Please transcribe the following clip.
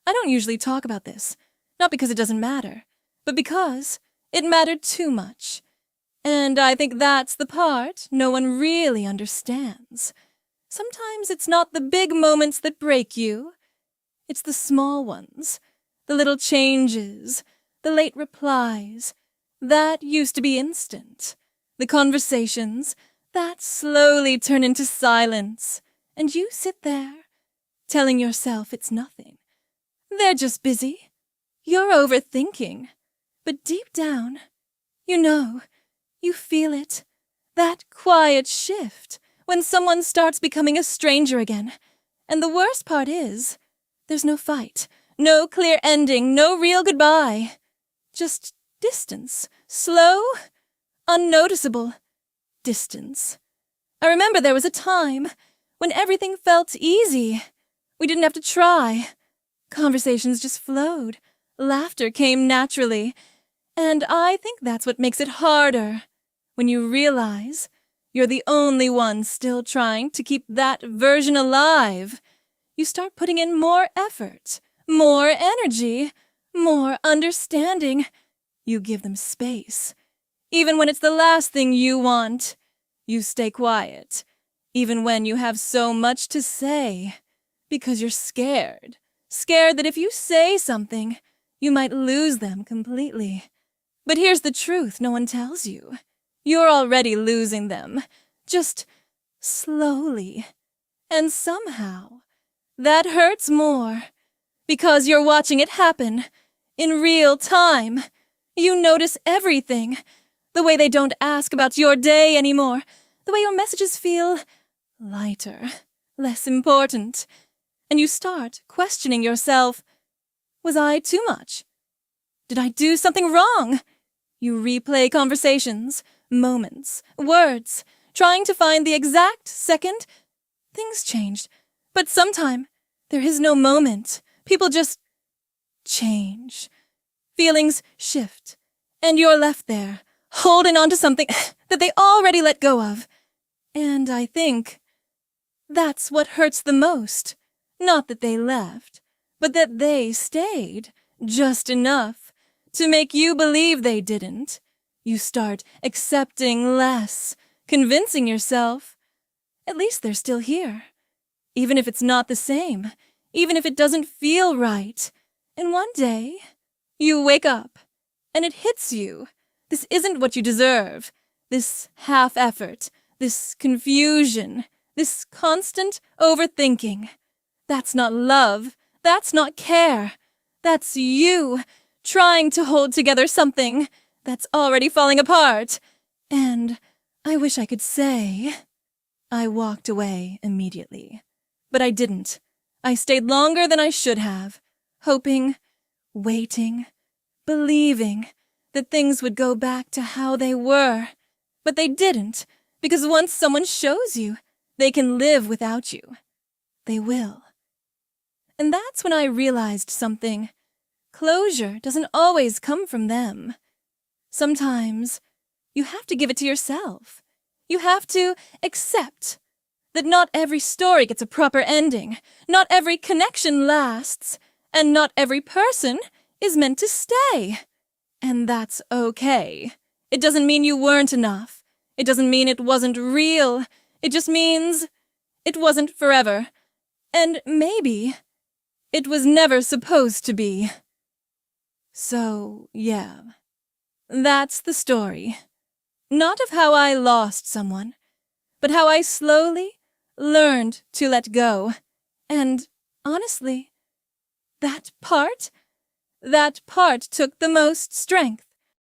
I don't usually talk about this, not because it doesn't matter, but because it mattered too much. And I think that's the part no one really understands. Sometimes it's not the big moments that break you. It's the small ones, the little changes, the late replies. That used to be instant. The conversations that slowly turn into silence, and you sit there, telling yourself it's nothing. They're just busy. You're overthinking. But deep down, you know, you feel it. That quiet shift when someone starts becoming a stranger again. And the worst part is, there's no fight, no clear ending, no real goodbye. Just distance, slow, unnoticeable distance. I remember there was a time when everything felt easy. We didn't have to try. Conversations just flowed. Laughter came naturally. And I think that's what makes it harder. When you realize you're the only one still trying to keep that version alive, you start putting in more effort, more energy, more understanding. You give them space. Even when it's the last thing you want, you stay quiet. Even when you have so much to say, because you're scared. Scared that if you say something, you might lose them completely. But here's the truth no one tells you. You're already losing them, just slowly. And somehow, that hurts more, because you're watching it happen in real time. You notice everything, the way they don't ask about your day anymore, the way your messages feel lighter, less important. And you start questioning yourself. Was I too much? Did I do something wrong? You replay conversations, moments, words, trying to find the exact second. Things changed, but sometime there is no moment. People just change. Feelings shift, and you're left there, holding on to something that they already let go of. And I think that's what hurts the most. Not that they left, but that they stayed just enough to make you believe they didn't. You start accepting less, convincing yourself, at least they're still here. Even if it's not the same, even if it doesn't feel right. And one day, you wake up, and it hits you. This isn't what you deserve. This half-effort, this confusion, this constant overthinking. That's not love. That's not care. That's you, trying to hold together something that's already falling apart. And I wish I could say I walked away immediately. But I didn't. I stayed longer than I should have, hoping, waiting, believing that things would go back to how they were. But they didn't, because once someone shows you they can live without you, they will. And that's when I realized something. Closure doesn't always come from them. Sometimes you have to give it to yourself. You have to accept that not every story gets a proper ending, not every connection lasts, and not every person is meant to stay. And that's okay. It doesn't mean you weren't enough. It doesn't mean it wasn't real. It just means it wasn't forever. And maybe it was never supposed to be. So, yeah, that's the story. Not of how I lost someone, but how I slowly learned to let go. And honestly, that part took the most strength.